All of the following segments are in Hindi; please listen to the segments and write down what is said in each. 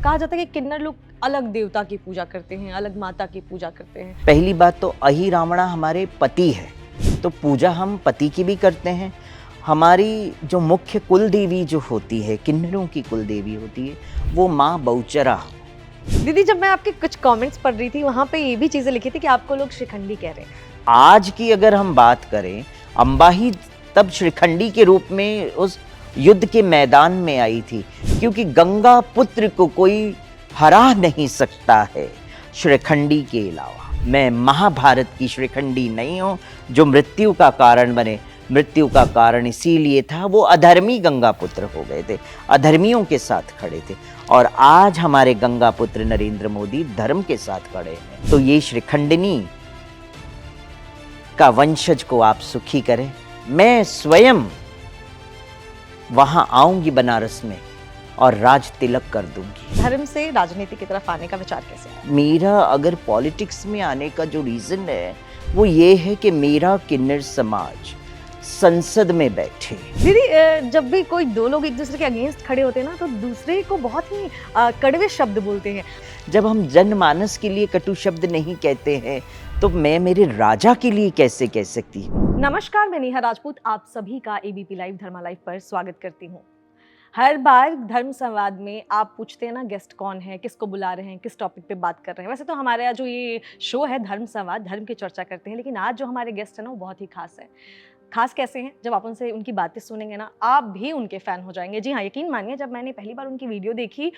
कहा जाता है कि किन्नर लोग अलग देवता की पूजा करते हैं, अलग माता की पूजा करते हैं। पहली बात तो अहि रावणा हमारे पति है, तो पूजा हम पति की भी करते हैं। हमारी जो मुख्य कुल देवी जो होती है, किन्नरों की कुल देवी होती है, वो माँ बहुचरा। दीदी, जब मैं आपके कुछ कमेंट्स पढ़ रही थी, वहाँ पे ये भी चीजें लिखी थी कि आपको लोग श्रीखंडी कह रहे हैं। आज की अगर हम बात करें, अम्बा ही तब श्रीखंडी के रूप में उस युद्ध के मैदान में आई थी, क्योंकि गंगा पुत्र को कोई हरा नहीं सकता है श्रीखंडी के अलावा। मैं महाभारत की श्रीखंडी नहीं हूँ जो मृत्यु का कारण बने। मृत्यु का कारण इसीलिए था, वो अधर्मी गंगा पुत्र हो गए थे, अधर्मियों के साथ खड़े थे। और आज हमारे गंगा पुत्र नरेंद्र मोदी धर्म के साथ खड़े हैं। तो ये श्रीखंडिनी का वंशज को आप सुखी करें। मैं स्वयं वहां आऊंगी बनारस में और राज तिलक कर दूंगी। धर्म से राजनीति की तरफ आने का विचार कैसे आया? मेरा अगर पॉलिटिक्स में आने का जो रीजन है वो ये है कि मेरा किन्नर समाज संसद में बैठे। दीदी, जब भी कोई दो लोग एक दूसरे के अगेंस्ट खड़े होते हैं ना, तो दूसरे को बहुत ही कड़वे शब्द बोलते हैं। जब हम जनमानस के लिए कटु शब्द नहीं कहते हैं, तो मैं मेरे राजा के लिए कैसे कह सकती हूँ? नमस्कार, मैं नेहा राजपूत आप सभी का एबीपी लाइव धर्मा लाइव पर स्वागत करती हूँ। हर बार धर्म संवाद में आप पूछते हैं ना, गेस्ट कौन है, किसको बुला रहे हैं, किस टॉपिक पे बात कर रहे हैं। वैसे तो हमारे यहाँ जो ये शो है धर्म संवाद, धर्म की चर्चा करते हैं, लेकिन आज जो हमारे गेस्ट है ना, वो बहुत ही खास है। खास कैसे हैं? जब आप उनसे उनकी बातें सुनेंगे ना, आप भी उनके फैन हो जाएंगे। जी हाँ, यकीन मानिए, जब मैंने पहली बार उनकी वीडियो देखी,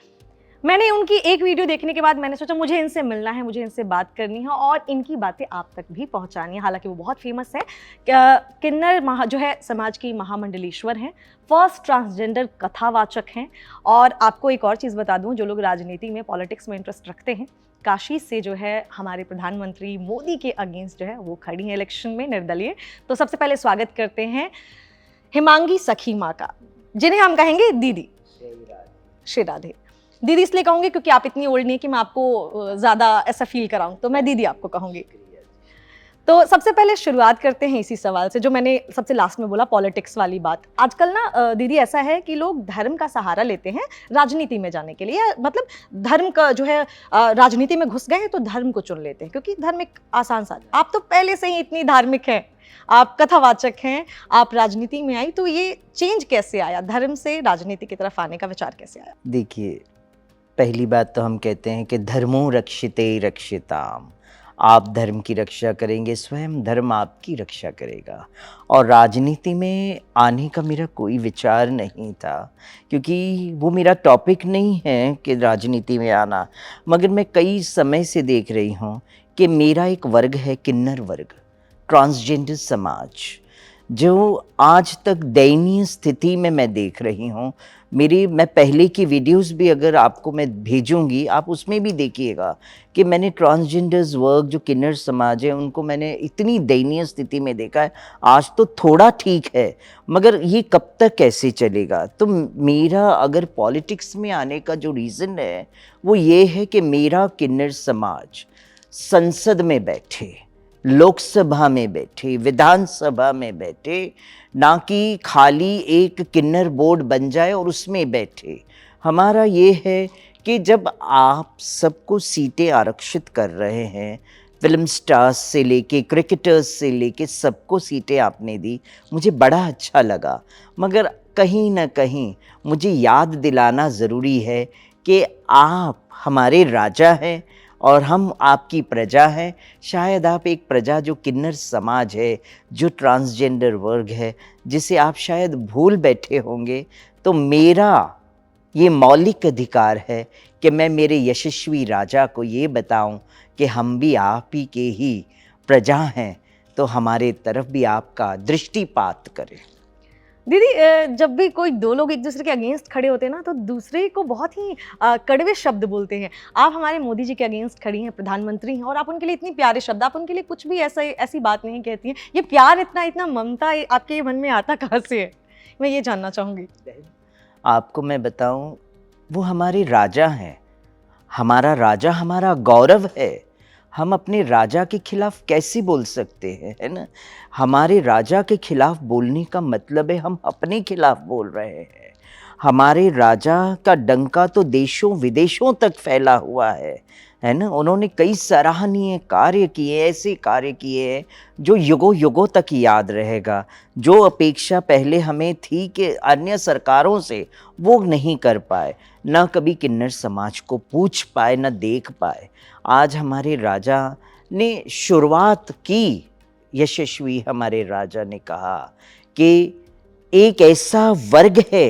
मैंने उनकी एक वीडियो देखने के बाद मैंने सोचा मुझे इनसे मिलना है, मुझे इनसे बात करनी है और इनकी बातें आप तक भी पहुंचानी है। हालांकि वो बहुत फेमस है, किन्नर जो है समाज की महामंडलेश्वर हैं, फर्स्ट ट्रांसजेंडर कथावाचक हैं। और आपको एक और चीज़ बता दूं, जो लोग राजनीति में, पॉलिटिक्स में इंटरेस्ट रखते हैं, काशी से जो है हमारे प्रधानमंत्री मोदी के अगेंस्ट जो है वो खड़ी हैं इलेक्शन में निर्दलीय। तो सबसे पहले स्वागत करते हैं हिमांगी सखी माँ का, जिन्हें हम कहेंगे दीदी। श्री राधे। दीदी इसलिए कहूँगी क्योंकि आप इतनी ओल्ड नहीं कि मैं आपको ज़्यादा ऐसा फील कराऊँ, तो मैं दीदी आपको कहूँगी। तो सबसे पहले शुरुआत करते हैं इसी सवाल से, जो मैंने सबसे लास्ट में बोला, पॉलिटिक्स वाली बात। आजकल ना दीदी ऐसा है कि लोग धर्म का सहारा लेते हैं राजनीति में जाने के लिए, मतलब धर्म का जो है राजनीति में घुस गए हैं तो धर्म को चुन लेते हैं, क्योंकि धर्म एक आसान सा। आप तो पहले से ही इतनी धार्मिक हैं, आप कथावाचक हैं, आप राजनीति में आई, तो ये चेंज कैसे आया? धर्म से राजनीति की तरफ आने का विचार कैसे आया? देखिए, पहली बात तो हम कहते हैं कि धर्मो रक्षिते रक्षिताम। आप धर्म की रक्षा करेंगे, स्वयं धर्म आपकी रक्षा करेगा। और राजनीति में आने का मेरा कोई विचार नहीं था, क्योंकि वो मेरा टॉपिक नहीं है कि राजनीति में आना। मगर मैं कई समय से देख रही हूँ कि मेरा एक वर्ग है, किन्नर वर्ग, ट्रांसजेंडर समाज, जो आज तक दयनीय स्थिति में मैं देख रही हूँ। मैं पहले की वीडियोस भी अगर आपको मैं भेजूंगी, आप उसमें भी देखिएगा कि मैंने ट्रांसजेंडर्स वर्ग, जो किन्नर समाज है, उनको मैंने इतनी दयनीय स्थिति में देखा है। आज तो थोड़ा ठीक है, मगर ये कब तक कैसे चलेगा? तो मेरा अगर पॉलिटिक्स में आने का जो रीज़न है वो ये है कि मेरा किन्नर समाज संसद में बैठे, लोकसभा में बैठे, विधानसभा में बैठे, ना कि खाली एक किन्नर बोर्ड बन जाए और उसमें बैठे। हमारा ये है कि जब आप सबको सीटें आरक्षित कर रहे हैं, फिल्म स्टार्स से लेके क्रिकेटर्स से लेके सबको सीटें आपने दी, मुझे बड़ा अच्छा लगा। मगर कहीं ना कहीं मुझे याद दिलाना ज़रूरी है कि आप हमारे राजा हैं और हम आपकी प्रजा हैं। शायद आप एक प्रजा, जो किन्नर समाज है, जो ट्रांसजेंडर वर्ग है, जिसे आप शायद भूल बैठे होंगे। तो मेरा ये मौलिक अधिकार है कि मैं मेरे यशस्वी राजा को ये बताऊं कि हम भी आप ही के ही प्रजा हैं, तो हमारे तरफ भी आपका दृष्टिपात करें। दीदी, जब भी कोई दो लोग एक दूसरे के अगेंस्ट खड़े होते हैं ना, तो दूसरे को बहुत ही कड़वे शब्द बोलते हैं। आप हमारे मोदी जी के अगेंस्ट खड़ी हैं, प्रधानमंत्री हैं, और आप उनके लिए इतनी प्यारे शब्द, आप उनके लिए कुछ भी ऐसी बात नहीं कहती हैं। ये प्यार, इतना ममता आपके मन में आता कहाँ से है? मैं ये जानना चाहूँगी। आपको मैं बताऊं, वो हमारे राजा हैं, हमारा राजा हमारा गौरव है। हम अपने राजा के खिलाफ कैसे बोल सकते हैं, है ना? हमारे राजा के खिलाफ बोलने का मतलब है हम अपने खिलाफ बोल रहे हैं। हमारे राजा का डंका तो देशों विदेशों तक फैला हुआ है ना। उन्होंने कई सराहनीय कार्य किए, ऐसे कार्य किए हैं जो युगों युगों तक याद रहेगा। जो अपेक्षा पहले हमें थी कि अन्य सरकारों से, वो नहीं कर पाए, ना कभी किन्नर समाज को पूछ पाए, ना देख पाए। आज हमारे राजा ने शुरुआत की, यशस्वी हमारे राजा ने कहा कि एक ऐसा वर्ग है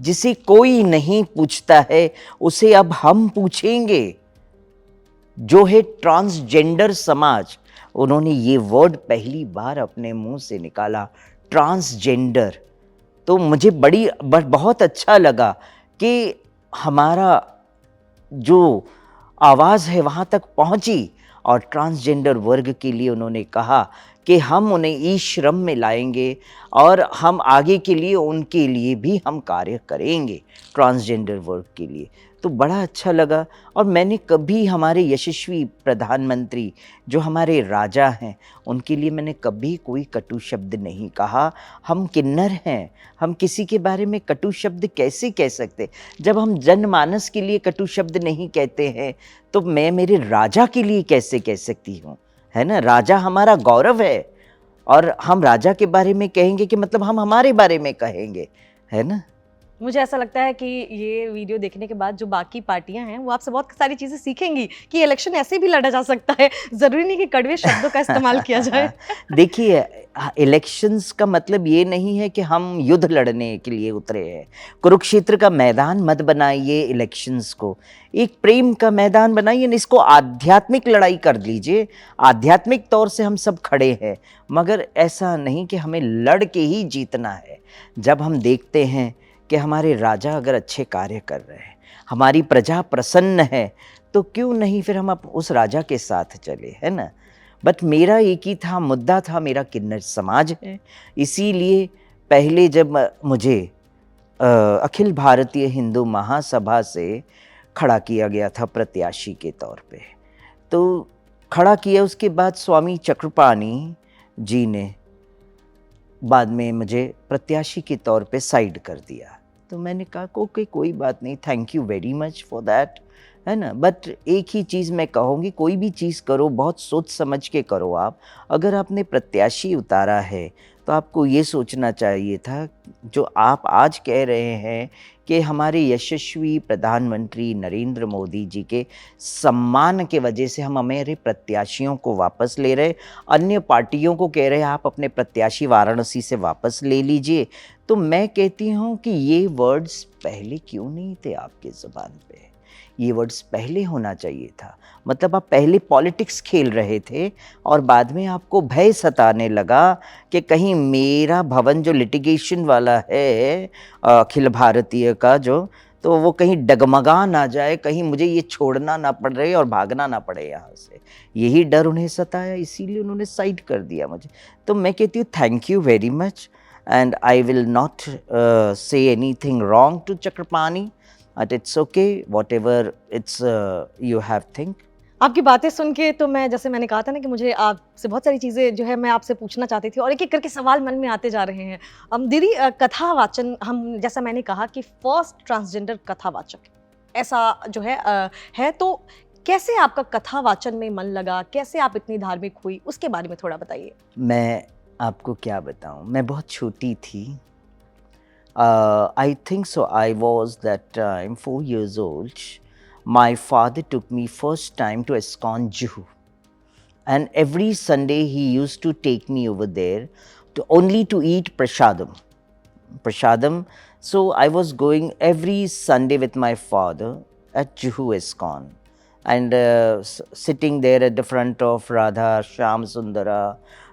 जिसे कोई नहीं पूछता है, उसे अब हम पूछेंगे, जो है ट्रांसजेंडर समाज। उन्होंने ये वर्ड पहली बार अपने मुंह से निकाला, ट्रांसजेंडर। तो मुझे बहुत अच्छा लगा कि हमारा जो आवाज़ है वहाँ तक पहुँची, और ट्रांसजेंडर वर्ग के लिए उन्होंने कहा कि हम उन्हें ई श्रम में लाएंगे और हम आगे के लिए उनके लिए भी हम कार्य करेंगे, ट्रांसजेंडर वर्ग के लिए। तो बड़ा अच्छा लगा। और मैंने कभी हमारे यशस्वी प्रधानमंत्री जो हमारे राजा हैं, उनके लिए मैंने कभी कोई कटु शब्द नहीं कहा। हम किन्नर हैं, हम किसी के बारे में कटु शब्द कैसे कह सकते? जब हम जनमानस के लिए कटु शब्द नहीं कहते हैं, तो मैं मेरे राजा के लिए कैसे कह सकती हूँ? है ना, राजा हमारा गौरव है, और हम राजा के बारे में कहेंगे कि मतलब हम हमारे बारे में कहेंगे, है ना। मुझे ऐसा लगता है कि ये वीडियो देखने के बाद जो बाकी पार्टियां हैं वो आपसे बहुत सारी चीज़ें सीखेंगी कि इलेक्शन ऐसे भी लड़ा जा सकता है, ज़रूरी नहीं कि कड़वे शब्दों का इस्तेमाल किया जाए। देखिए, इलेक्शंस का मतलब ये नहीं है कि हम युद्ध लड़ने के लिए उतरे हैं। कुरुक्षेत्र का मैदान मत बनाइए इलेक्शंस को, एक प्रेम का मैदान बनाइए, इसको आध्यात्मिक लड़ाई कर लीजिए। आध्यात्मिक तौर से हम सब खड़े हैं, मगर ऐसा नहीं कि हमें लड़ के ही जीतना है। जब हम देखते हैं कि हमारे राजा अगर अच्छे कार्य कर रहे हैं, हमारी प्रजा प्रसन्न है, तो क्यों नहीं फिर हम उस राजा के साथ चले, है ना। बट मेरा एक ही था मुद्दा, था मेरा किन्नर समाज है। इसीलिए पहले जब मुझे अखिल भारतीय हिंदू महासभा से खड़ा किया गया था प्रत्याशी के तौर पे, तो खड़ा किया, उसके बाद स्वामी चक्रपाणी जी ने बाद में मुझे प्रत्याशी के तौर पे साइड कर दिया। तो मैंने कहा ओके, कोई बात नहीं, thank you very much for that, है ना। बट एक ही चीज़ मैं कहूँगी, कोई भी चीज़ करो बहुत सोच समझ के करो आप। अगर आपने प्रत्याशी उतारा है, तो आपको ये सोचना चाहिए था, जो आप आज कह रहे हैं कि हमारे यशस्वी प्रधानमंत्री नरेंद्र मोदी जी के सम्मान के वजह से हम हमारे प्रत्याशियों को वापस ले रहे, अन्य पार्टियों को कह रहे हैं आप अपने प्रत्याशी वाराणसी से वापस ले लीजिए। तो मैं कहती हूँ कि ये वर्ड्स पहले क्यों नहीं थे आपके ज़बान पे? ये वर्ड्स पहले होना चाहिए था। मतलब आप पहले पॉलिटिक्स खेल रहे थे, और बाद में आपको भय सताने लगा कि कहीं मेरा भवन जो लिटिगेशन वाला है अखिल भारतीय का जो, तो वो कहीं डगमगा ना जाए, कहीं मुझे ये छोड़ना ना पड़े और भागना ना पड़े यहाँ से। यही डर उन्हें सताया, इसीलिए उन्होंने साइड कर दिया मुझे। तो मैं कहती हूँ thank you very much, and I will not say anything wrong to Chakrapani, but it's okay, whatever it's you have think. आपकी बातें सुन के तो मैं, जैसे मैंने कहा था ना कि मुझे आपसे बहुत सारी चीज़ें जो है मैं आपसे पूछना चाहती थी, और एक-एक करके सवाल मन में आते जा रहे हैं। दीदी, कथा वाचन, हम जैसा मैंने कहा कि फर्स्ट ट्रांसजेंडर कथावाचक ऐसा जो है, तो कैसे आपका कथा वाचन में मन लगा? कैसे आप इतनी धार्मिक हुई? उसके बारे में थोड़ा बताइए। मैं आपको क्या बताऊं, मैं बहुत छोटी थी। I think so I was that time 4 years old. My father took me first time to ISKCON Juhu, and every Sunday he used to take me over there to only to eat prasadam. So I was going every Sunday with my father at Juhu ISKCON, and sitting there at the front of Radha Shyam Sundara,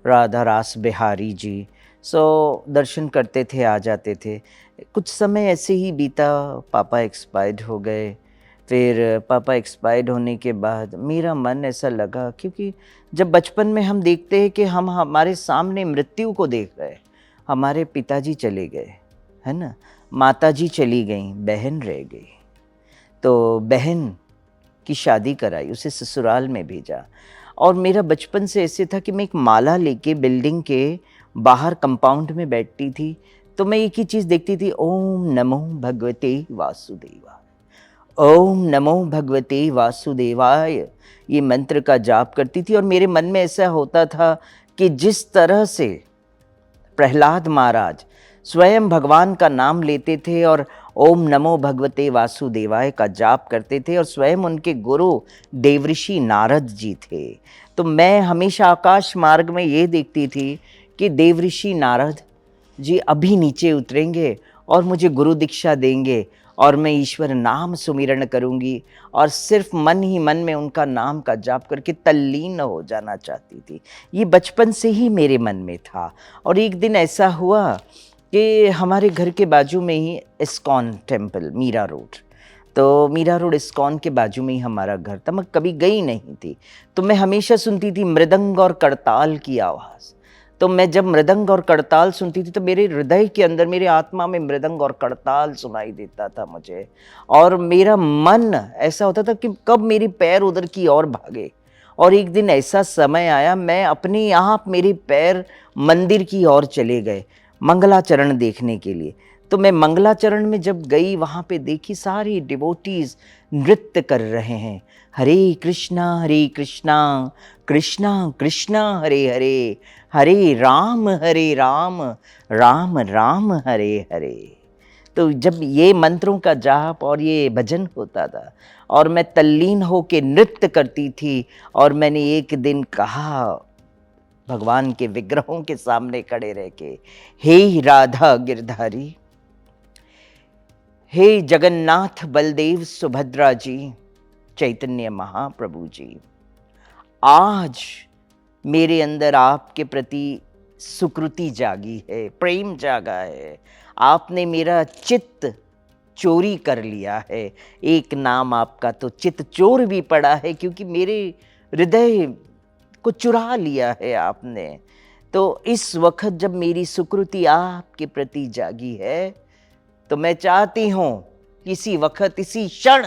Radha रास बिहारी जी। सो दर्शन करते थे, आ जाते थे। कुछ समय ऐसे ही बीता, पापा एक्सपायर्ड हो गए। फिर पापा एक्सपायर्ड होने के बाद मेरा मन ऐसा लगा, क्योंकि जब बचपन में हम देखते हैं कि हम हमारे सामने मृत्यु को देख रहे, हमारे पिताजी चले गए, है ना, माताजी चली गई, बहन रह गई, तो बहन की शादी कराई, उसे ससुराल में भेजा। और मेरा बचपन से ऐसे था कि मैं एक माला लेके बिल्डिंग के बाहर कंपाउंड में बैठती थी, तो मैं एक ही चीज़ देखती थी, ओम नमो भगवते वासुदेवाय, ओम नमो भगवते वासुदेवाय, ये मंत्र का जाप करती थी। और मेरे मन में ऐसा होता था कि जिस तरह से प्रहलाद महाराज स्वयं भगवान का नाम लेते थे और ओम नमो भगवते वासुदेवाय का जाप करते थे, और स्वयं उनके गुरु देवऋषि नारद जी थे, तो मैं हमेशा आकाश मार्ग में ये देखती थी कि देवऋषि नारद जी अभी नीचे उतरेंगे और मुझे गुरु दीक्षा देंगे, और मैं ईश्वर नाम सुमिरन करूंगी और सिर्फ मन ही मन में उनका नाम का जाप करके तल्लीन हो जाना चाहती थी। ये बचपन से ही मेरे मन में था। और एक दिन ऐसा हुआ कि हमारे घर के बाजू में ही इस्कॉन टेम्पल, मीरा रोड, तो मीरा रोड इस्कॉन के बाजू में ही हमारा घर था। मैं कभी गई नहीं थी, तो मैं हमेशा सुनती थी मृदंग और करताल की आवाज़। तो मैं जब मृदंग और करताल सुनती थी तो मेरे हृदय के अंदर, मेरे आत्मा में मृदंग और करताल सुनाई देता था मुझे, और मेरा मन ऐसा होता था कि कब मेरे पैर उधर की ओर भागे। और एक दिन ऐसा समय आया, मैं अपने आप मेरे पैर मंदिर की ओर चले गए मंगलाचरण देखने के लिए। तो मैं मंगलाचरण में जब गई, वहाँ पे देखी सारी डिवोटीज नृत्य कर रहे हैं, हरे कृष्णा कृष्णा कृष्णा हरे हरे, हरे राम राम राम हरे हरे। तो जब ये मंत्रों का जाप और ये भजन होता था और मैं तल्लीन होके नृत्य करती थी, और मैंने एक दिन कहा भगवान के विग्रहों के सामने खड़े रह के, हे राधा गिरधारी, हे जगन्नाथ बलदेव सुभद्रा जी, चैतन्य महाप्रभु जी, आज मेरे अंदर आपके प्रति सुकृति जागी है, प्रेम जागा है, आपने मेरा चित्त चोरी कर लिया है। एक नाम आपका तो चित्त चोर भी पड़ा है, क्योंकि मेरे हृदय को चुरा लिया है आपने। तो इस वक्त जब मेरी सुकृति आपके प्रति जागी है, तो मैं चाहती हूँ इसी वक्त, इसी क्षण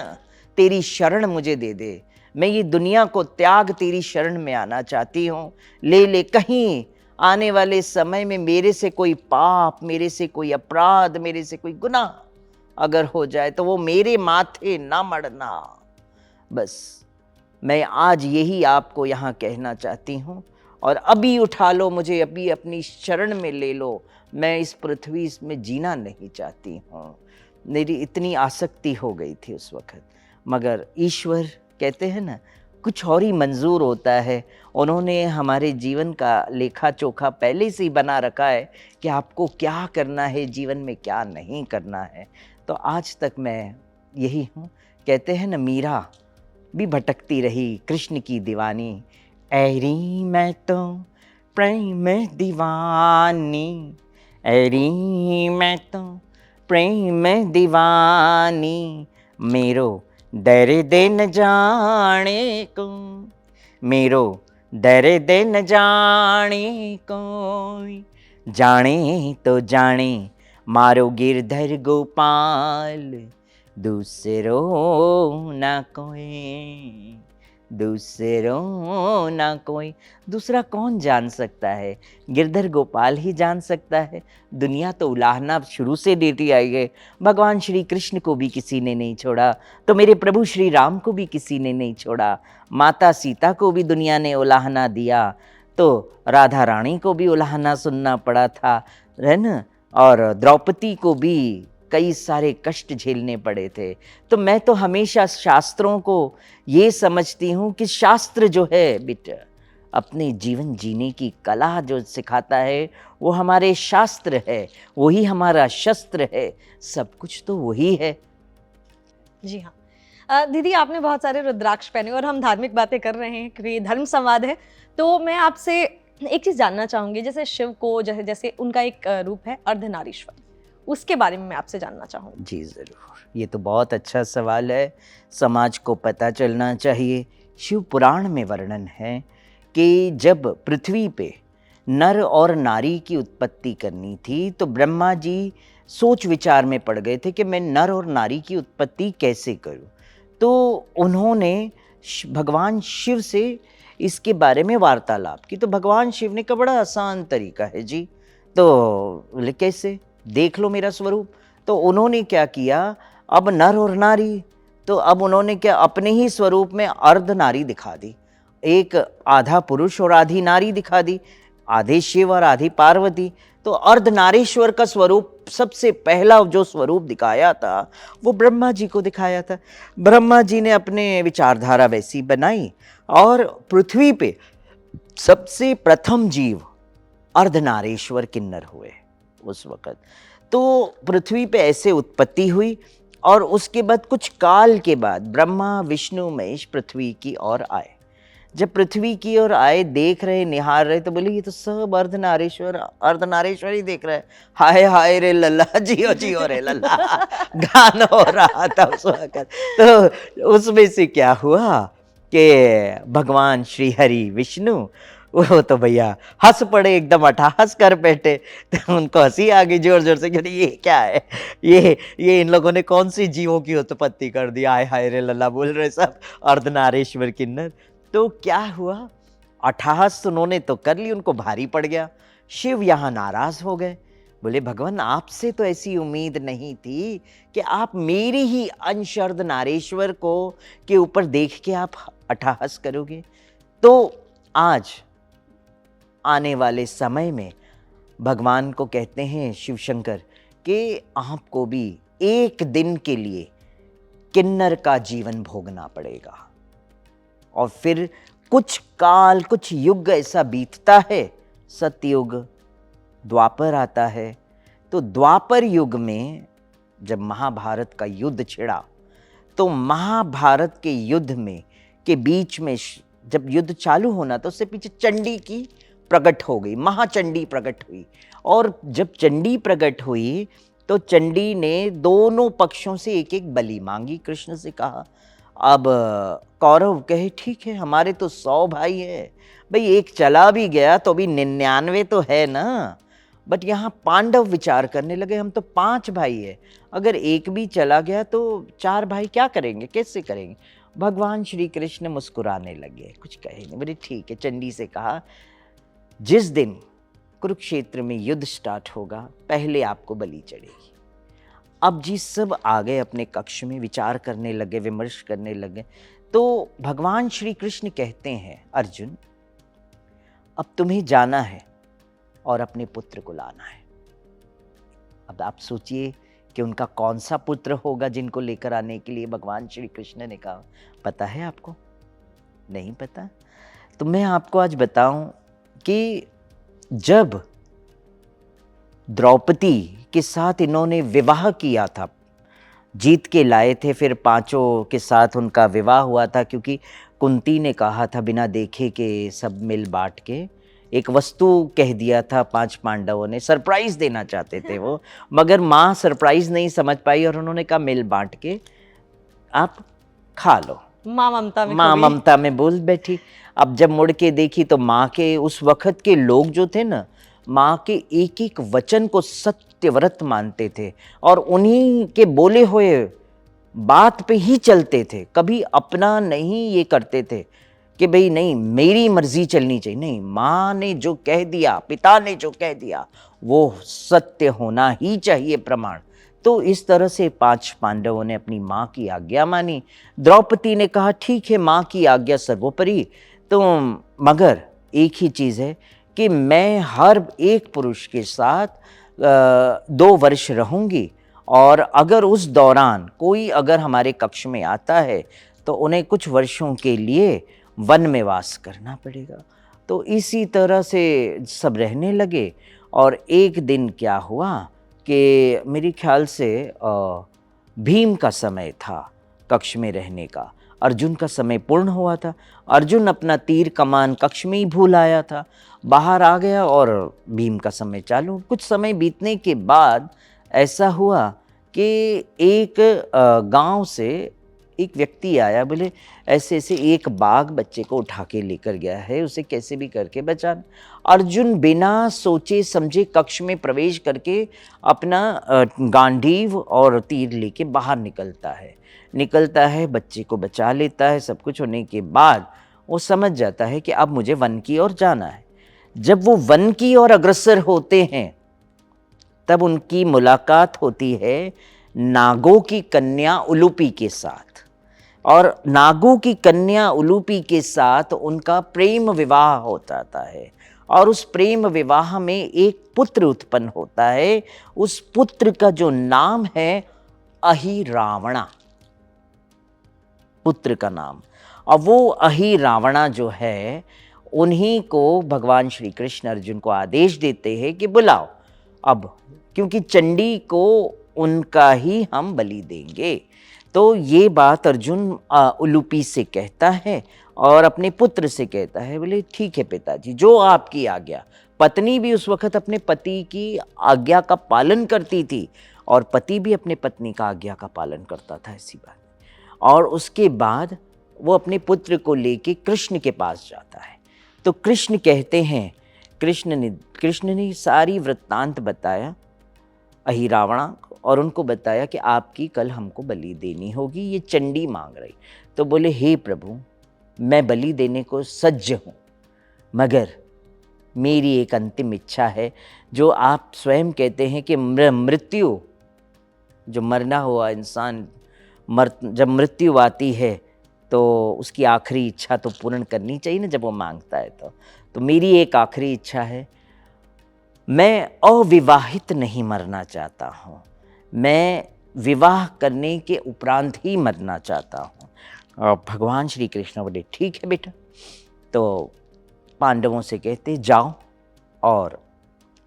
तेरी शरण मुझे दे दे। मैं ये दुनिया को त्याग तेरी शरण में आना चाहती हूँ। ले कहीं आने वाले समय में मेरे से कोई पाप, मेरे से कोई अपराध, मेरे से कोई गुनाह अगर हो जाए तो वो मेरे माथे ना मड़ना। बस मैं आज यही आपको यहाँ कहना चाहती हूँ, और अभी उठा लो मुझे, अभी अपनी शरण में ले लो। मैं इस पृथ्वी में जीना नहीं चाहती हूँ। मेरी इतनी आसक्ति हो गई थी उस वक्त, मगर ईश्वर कहते हैं ना, कुछ और ही मंजूर होता है। उन्होंने हमारे जीवन का लेखा चोखा पहले से ही बना रखा है कि आपको क्या करना है जीवन में, क्या नहीं करना है। तो आज तक मैं यही हूँ। कहते हैं ना, मीरा भी भटकती रही कृष्ण की दीवानी, ऐरी मैं तो प्रेम में दीवानी, ऐरी मैं तो प्रेम में दीवानी, मेरो दर दे न जाने को, मेरो दर दे न जाने कोई, जाने तो जाने मारो गिरधर गोपाल, दूसरो ना कोई, दूसरो ना कोई। दूसरा कौन जान सकता है? गिरधर गोपाल ही जान सकता है। दुनिया तो उलाहना शुरू से देती आई है। भगवान श्री कृष्ण को भी किसी ने नहीं छोड़ा, तो मेरे प्रभु श्री राम को भी किसी ने नहीं छोड़ा। माता सीता को भी दुनिया ने उलाहना दिया, तो राधा रानी को भी उलाहना सुनना पड़ा था, है ना, और द्रौपदी को भी कई सारे कष्ट झेलने पड़े थे। तो मैं तो हमेशा शास्त्रों को ये समझती हूँ कि शास्त्र जो है बेटा, अपने जीवन जीने की कला जो सिखाता है वो हमारे शास्त्र है, वही हमारा शस्त्र है, सब कुछ तो वही है। जी हाँ। दीदी, आपने बहुत सारे रुद्राक्ष पहने और हम धार्मिक बातें कर रहे हैं क्योंकि ये धर्म संवाद है, तो मैं आपसे एक चीज़ जानना चाहूँगी। जैसे शिव को जैसे उनका एक रूप है अर्धनारीश्वर, उसके बारे में मैं आपसे जानना चाहूँगी। जी ज़रूर, ये तो बहुत अच्छा सवाल है, समाज को पता चलना चाहिए। शिव पुराण में वर्णन है कि जब पृथ्वी पे नर और नारी की उत्पत्ति करनी थी, तो ब्रह्मा जी सोच विचार में पड़ गए थे कि मैं नर और नारी की उत्पत्ति कैसे करूं। तो उन्होंने भगवान शिव से इसके बारे में वार्तालाप की। तो भगवान शिव ने कहा बड़ा आसान तरीका है जी। तो बोले कैसे? देख लो मेरा स्वरूप। तो उन्होंने क्या किया, अब नर और नारी, तो अब उन्होंने क्या अपने ही स्वरूप में अर्ध नारी दिखा दी, एक आधा पुरुष और आधी नारी दिखा दी, आधे शिव और आधी पार्वती। तो अर्धनारीश्वर का स्वरूप सबसे पहला जो स्वरूप दिखाया था वो ब्रह्मा जी को दिखाया था। ब्रह्मा जी ने अपने विचारधारा वैसी बनाई और पृथ्वी पे सबसे प्रथम जीव अर्धनारीश्वर किन्नर हुए उस वक़्त। तो पृथ्वी पे ऐसे उत्पत्ति हुई और उसके बाद कुछ काल के बाद ब्रह्मा विष्णु महेश पृथ्वी की ओर आए। जब पृथ्वी की ओर आए, देख रहे, निहार रहे, तो बोले ये तो सब अर्धनारीश्वर ही देख रहे हैं। हाय हाय रे लल्ला, जियो जियो रे लल्ला, गाना हो रहा था उस वक्त। तो उसमें से क्या हुआ कि भगवान श्री हरि विष्णु वो तो भैया हंस पड़े, एकदम अट्टहास कर बैठे। तो उनको हंसी आ गई जोर जोर से कि ये क्या है, ये इन लोगों ने कौन सी जीवों की उत्पत्ति कर दी, हाय हाय रे लल्ला बोल रहे सब अर्धनारीश्वर किन्नर। तो क्या हुआ, अट्टहास उन्होंने तो कर ली, उनको भारी पड़ गया। शिव यहाँ नाराज हो गए, बोले भगवान आपसे तो ऐसी उम्मीद नहीं थी कि आप मेरी ही अंश अर्धनारीश्वर को के ऊपर देख के आप अट्टहास करोगे। तो आज आने वाले समय में भगवान को कहते हैं शिव शंकर कि आपको भी एक दिन के लिए किन्नर का जीवन भोगना पड़ेगा और फिर कुछ काल, कुछ युग ऐसा बीतता है, सतयुग, द्वापर आता है। तो द्वापर युग में जब महाभारत का युद्ध छिड़ा, तो महाभारत के युद्ध में के बीच में जब युद्ध चालू होना तो उससे पीछे चंडी की प्रकट हो गई, महाचंडी प्रकट हुई। और जब चंडी प्रकट हुई तो चंडी ने दोनों पक्षों से एक एक बलि मांगी, कृष्ण से कहा। अब कौरव कहे ठीक है, हमारे तो 100 भाई है भाई, एक चला भी गया तो भी 99 तो है ना। बट यहाँ पांडव विचार करने लगे हम तो 5 भाई है, अगर एक भी चला गया तो 4 भाई क्या करेंगे, कैसे करेंगे। भगवान श्री कृष्ण मुस्कुराने लगे, कुछ कहे नहीं, बोले ठीक है। चंडी से कहा जिस दिन कुरुक्षेत्र में युद्ध स्टार्ट होगा पहले आपको बलि चढ़ेगी। अब जी सब आ गए अपने कक्ष में, विचार करने लगे, विमर्श करने लगे। तो भगवान श्री कृष्ण कहते हैं अर्जुन अब तुम्हें जाना है और अपने पुत्र को लाना है। अब आप सोचिए कि उनका कौन सा पुत्र होगा जिनको लेकर आने के लिए भगवान श्री कृष्ण ने कहा। पता है आपको? नहीं पता? तो मैं आपको आज बताऊं कि जब द्रौपदी के साथ इन्होंने विवाह किया था, जीत के लाए थे, फिर 5 के साथ उनका विवाह हुआ था, क्योंकि कुंती ने कहा था बिना देखे कि सब मिल बांट के एक वस्तु कह दिया था। 5 पांडवों ने सरप्राइज देना चाहते थे वो, मगर माँ सरप्राइज नहीं समझ पाई और उन्होंने कहा मिल बांट के आप खा लो। माँ ममता में बोल बैठी। अब जब मुड़ के देखी तो माँ के उस वक्त के लोग जो थे ना, माँ के एक एक वचन को सत्यव्रत मानते थे और उन्हीं के बोले हुए बात पे ही चलते थे, कभी अपना नहीं ये करते थे कि भाई नहीं मेरी मर्जी चलनी चाहिए। नहीं, माँ ने जो कह दिया, पिता ने जो कह दिया वो सत्य होना ही चाहिए प्रमाण। तो इस तरह से 5 पांडवों ने अपनी माँ की आज्ञा मानी। द्रौपदी ने कहा ठीक है माँ की आज्ञा सर्वोपरि, तो मगर एक ही चीज़ है कि मैं हर एक पुरुष के साथ 2 वर्ष रहूँगी और अगर उस दौरान कोई अगर हमारे कक्ष में आता है तो उन्हें कुछ वर्षों के लिए वन में वास करना पड़ेगा। तो इसी तरह से सब रहने लगे। और एक दिन क्या हुआ कि मेरे ख्याल से भीम का समय था कक्ष में रहने का, अर्जुन का समय पूर्ण हुआ था। अर्जुन अपना तीर कमान कक्ष में ही भूल आया था, बाहर आ गया और भीम का समय चालू। कुछ समय बीतने के बाद ऐसा हुआ कि एक गांव से एक व्यक्ति आया, बोले ऐसे ऐसे एक बाघ बच्चे को उठा के लेकर गया है, उसे कैसे भी करके बचाना। अर्जुन बिना सोचे समझे कक्ष में प्रवेश करके अपना गांडीव और तीर लेके बाहर निकलता है, बच्चे को बचा लेता है। सब कुछ होने के बाद वो समझ जाता है कि अब मुझे वन की ओर जाना है। जब वो वन की ओर अग्रसर होते हैं तब उनकी मुलाकात होती है नागों की कन्या उलूपी के साथ, और नागों की कन्या उलूपी के साथ उनका प्रेम विवाह हो जाता है, और उस प्रेम विवाह में एक पुत्र उत्पन्न होता है। उस पुत्र का जो नाम है अहिरावणा, पुत्र का नाम। और वो अहिरावणा जो है, उन्हीं को भगवान श्री कृष्ण अर्जुन को आदेश देते हैं कि बुलाओ अब, क्योंकि चंडी को उनका ही हम बलि देंगे। तो ये बात अर्जुन उलूपी से कहता है और अपने पुत्र से कहता है, बोले ठीक है पिताजी, जो आपकी आज्ञा। पत्नी भी उस वक्त अपने पति की आज्ञा का पालन करती थी, और पति भी अपने पत्नी का आज्ञा का पालन करता था, ऐसी बात। और उसके बाद वो अपने पुत्र को लेके कृष्ण के पास जाता है। तो कृष्ण कहते हैं, कृष्ण ने सारी वृत्तांत बताया अहिरावणा को, और उनको बताया कि आपकी कल हमको बलि देनी होगी, ये चंडी मांग रही। तो बोले हे प्रभु, मैं बलि देने को सज्ज हूँ, मगर मेरी एक अंतिम इच्छा है, जो आप स्वयं कहते हैं कि मृत्यु, जो मरना हुआ इंसान जब मृत्यु आती है तो उसकी आखिरी इच्छा तो पूर्ण करनी चाहिए ना, जब वो मांगता है। तो मेरी एक आखिरी इच्छा है, मैं अविवाहित नहीं मरना चाहता हूँ, मैं विवाह करने के उपरांत ही मरना चाहता हूँ। और भगवान श्री कृष्ण बोले ठीक है बेटा। तो पांडवों से कहते जाओ और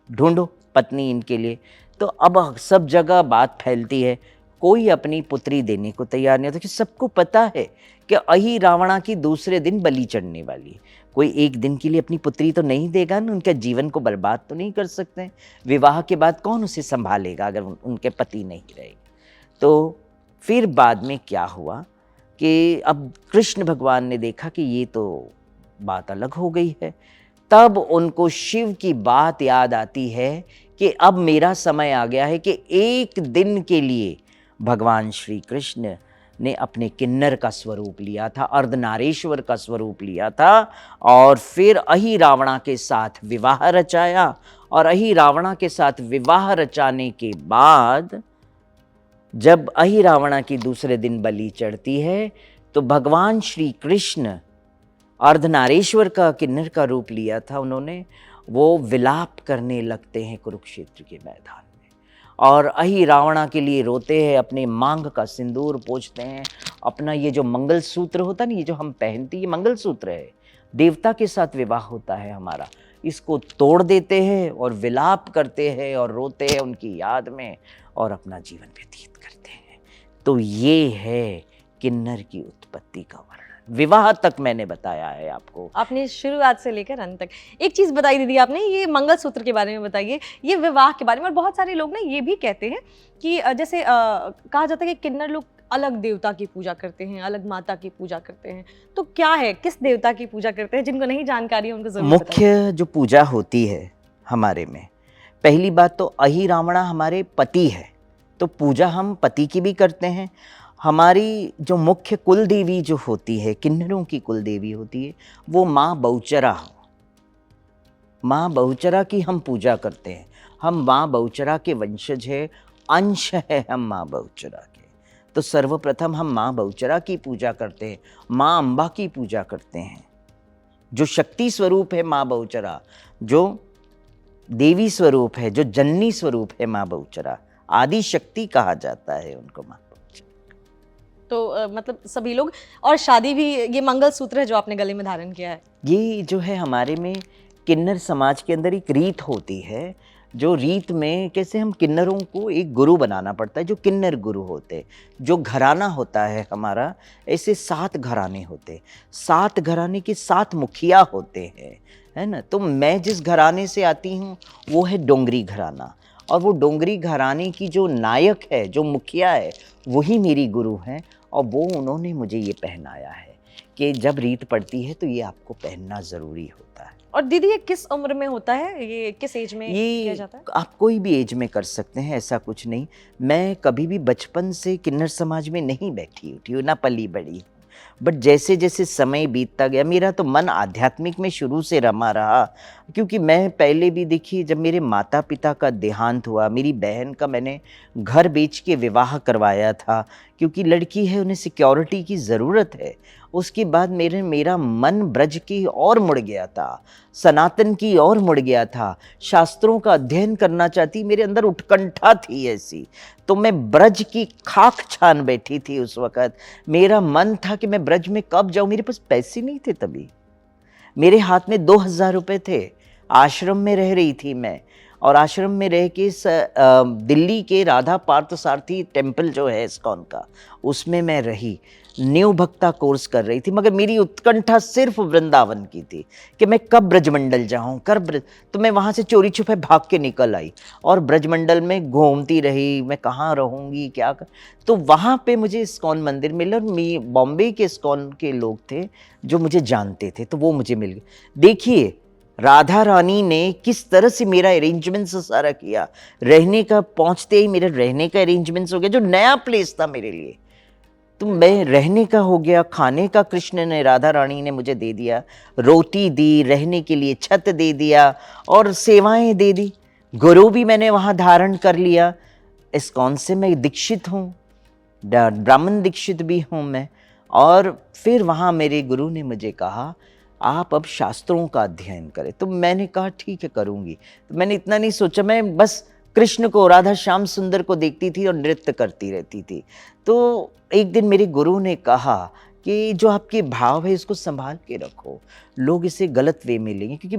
ढूंढो पत्नी इनके लिए। तो अब सब जगह बात फैलती है, कोई अपनी पुत्री देने को तैयार नहीं होता, कि सबको पता है कि अहिरावणा की दूसरे दिन बलि चढ़ने वाली है। कोई एक दिन के लिए अपनी पुत्री तो नहीं देगा ना, उनके जीवन को बर्बाद तो नहीं कर सकते। विवाह के बाद कौन उसे संभालेगा अगर उनके पति नहीं रहेंगे। तो फिर बाद में क्या हुआ कि अब कृष्ण भगवान ने देखा कि ये तो बात अलग हो गई है। तब उनको शिव की बात याद आती है कि अब मेरा समय आ गया है कि एक दिन के लिए भगवान श्री कृष्ण ने अपने किन्नर का स्वरूप लिया था, अर्धनारीश्वर का स्वरूप लिया था, और फिर अहिरावणा के साथ विवाह रचाया। और अहिरावणा के साथ विवाह रचाने के बाद जब अहिरावणा की दूसरे दिन बलि चढ़ती है, तो भगवान श्री कृष्ण अर्धनारीश्वर का किन्नर का रूप लिया था उन्होंने, वो विलाप करने लगते हैं कुरुक्षेत्र के मैदान में, और अहिरावणा के लिए रोते हैं, अपने मांग का सिंदूर पोंछते हैं, अपना ये जो मंगलसूत्र होता है ना, ये जो हम पहनते हैं, ये मंगलसूत्र है, देवता के साथ विवाह होता है हमारा, इसको तोड़ देते हैं और विलाप करते हैं और रोते हैं उनकी याद में, और अपना जीवन व्यतीत करते हैं। तो ये है किन्नर की उत्पत्ति का वर्णन। विवाह तक मैंने बताया है आपको, आपने शुरुआत से लेकर अंत तक। एक चीज़ बताई दीदी आपने, ये मंगलसूत्र के बारे में बताइए, ये विवाह के बारे में। और बहुत सारे लोग ना ये भी कहते हैं कि जैसे कहा जाता है कि किन्नर लोग अलग देवता की पूजा करते हैं, अलग माता की पूजा करते हैं। तो क्या है, किस देवता की पूजा करते हैं? जिनको नहीं जानकारी है उनको जरूर बताइए। मुख्य जो पूजा होती है हमारे में, पहली बात तो अहिरावणा हमारे पति है, तो पूजा हम पति की भी करते हैं। हमारी जो मुख्य कुल देवी जो होती है, किन्नरों की कुल देवी होती है, वो माँ बहुचरा, माँ बहुचरा की हम पूजा करते हैं। हम माँ बहुचरा के वंशज है, अंश है हम माँ बहुचरा के। तो सर्वप्रथम हम माँ बहुचरा की पूजा करते हैं, माँ अम्बा की पूजा करते हैं, जो शक्ति स्वरूप है माँ बहुचरा, जो देवी स्वरूप है, जो जननी स्वरूप है माँ बहुचरा, आदि शक्ति कहा जाता है उनको माँ बहुचरा। तो मतलब सभी लोग, और शादी भी, ये मंगलसूत्र है जो आपने गले में धारण किया है, ये जो है हमारे में किन्नर समाज के अंदर एक रीत होती है, जो रीत में कैसे हम किन्नरों को एक गुरु बनाना पड़ता है, जो किन्नर गुरु होते हैं। जो घराना होता है हमारा, ऐसे 7 घराने होते, 7 घराने के 7 मुखिया होते हैं, है ना। तो मैं जिस घराने से आती हूँ वो है डोंगरी घराना, और वो डोंगरी घराने की जो नायक है, जो मुखिया है, वही मेरी गुरु हैं, और वो उन्होंने मुझे ये पहनाया है कि जब रीत पड़ती है तो ये आपको पहनना ज़रूरी होता है। और दीदी ये किस उम्र में होता है, ये किस एज में किया जाता है? आप कोई भी एज में कर सकते हैं, ऐसा कुछ नहीं। मैं कभी भी बचपन से किन्नर समाज में नहीं बैठी उठी हूँ, ना पली बड़ी हूँ। बट जैसे जैसे समय बीतता गया, मेरा तो मन आध्यात्मिक में शुरू से रमा रहा, क्योंकि मैं पहले भी देखिए, जब मेरे माता पिता का देहांत हुआ, मेरी बहन का मैंने घर बेच के विवाह करवाया था, क्योंकि लड़की है, उन्हें सिक्योरिटी की ज़रूरत है। उसके बाद मेरा मन ब्रज की ओर मुड़ गया था, सनातन की ओर मुड़ गया था, शास्त्रों का अध्ययन करना चाहती, मेरे अंदर उत्कंठा थी ऐसी। तो मैं ब्रज की खाक छान बैठी थी उस वक़्त। मेरा मन था कि मैं ब्रज में कब जाऊँ, मेरे पास पैसे नहीं थे तभी। मेरे हाथ में 2000 रुपये थे। आश्रम में रह रही थी मैं, और आश्रम में रह के दिल्ली के राधा पार्थसारथी टेम्पल जो है इस्कॉन का, उसमें मैं रही, न्यू भक्ता कोर्स कर रही थी। मगर मेरी उत्कंठा सिर्फ वृंदावन की थी कि मैं कब ब्रजमंडल जाऊं, तो मैं वहाँ से चोरी छुपे भाग के निकल आई और ब्रजमंडल में घूमती रही, मैं कहाँ रहूँगी तो वहाँ पे मुझे इस्कॉन मंदिर मिला, और बॉम्बे के इस्कॉन के लोग थे जो मुझे जानते थे, तो वो मुझे मिल गए। देखिए राधा रानी ने किस तरह से मेरा अरेंजमेंट्स सारा किया, रहने का, पहुंचते ही मेरा रहने का अरेंजमेंट्स हो गया, जो नया प्लेस था मेरे लिए। तो मैं रहने का हो गया, खाने का कृष्ण ने, राधा रानी ने मुझे दे दिया, रोटी दी, रहने के लिए छत दे दिया और सेवाएं दे दी। गुरु भी मैंने वहाँ धारण कर लिया। इस्कॉन से मैं दीक्षित हूँ, ब्राह्मण दीक्षित भी हूँ मैं। और फिर वहाँ मेरे गुरु ने मुझे कहा आप अब शास्त्रों का अध्ययन करें। तो मैंने कहा ठीक है करूँगी। तो मैंने इतना नहीं सोचा, मैं बस कृष्ण को, राधा श्याम सुंदर को देखती थी और नृत्य करती रहती थी। तो एक दिन मेरे गुरु ने कहा कि जो आपके भाव है इसको संभाल के रखो, लोग इसे गलत वे में लेंगे। क्योंकि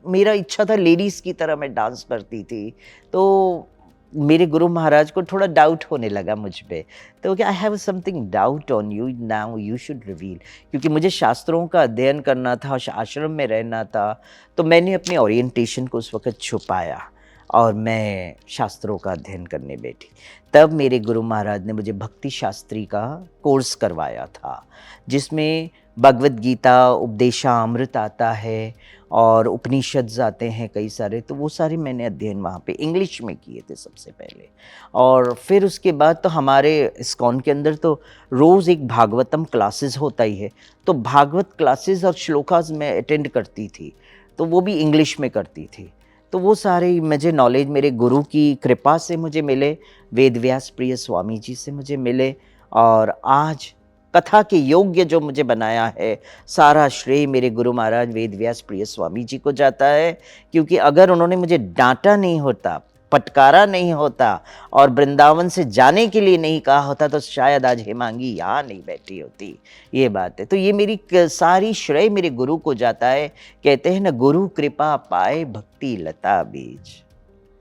मेरा इच्छा था लेडीज़ की तरह मैं डांस करती थी, तो मेरे गुरु महाराज को थोड़ा डाउट होने लगा मुझ पे। तो क्या I have something doubt on you, now you should reveal. क्योंकि मुझे शास्त्रों का अध्ययन करना था, आश्रम में रहना था, तो मैंने अपने ओरिएंटेशन को उस वक़्त छुपाया और मैं शास्त्रों का अध्ययन करने बैठी। तब मेरे गुरु महाराज ने मुझे भक्ति शास्त्री का कोर्स करवाया था, जिसमें भगवद गीता, उपदेशामृत आता है और उपनिषद आते हैं कई सारे। तो वो सारे मैंने अध्ययन वहाँ पे इंग्लिश में किए थे सबसे पहले। और फिर उसके बाद तो हमारे इस्कॉन के अंदर तो रोज़ एक भागवतम क्लासेस होता ही है, तो भागवत क्लासेस और श्लोकास मैं अटेंड करती थी, तो वो भी इंग्लिश में करती थी। तो वो सारे मुझे नॉलेज मेरे गुरु की कृपा से मुझे मिले, वेद व्यास प्रिय स्वामी जी से मुझे मिले। और आज कथा के योग्य जो मुझे बनाया है, सारा श्रेय मेरे गुरु महाराज वेद व्यास प्रिय स्वामी जी को जाता है। क्योंकि अगर उन्होंने मुझे डांटा नहीं होता, फटकारा नहीं होता और वृंदावन से जाने के लिए नहीं कहा होता, तो शायद आज हेमांगी यहाँ नहीं बैठी होती। ये बात है। तो ये मेरी सारी श्रेय मेरे गुरु को जाता है। कहते हैं ना, गुरु कृपा पाए भक्ति लता बीज,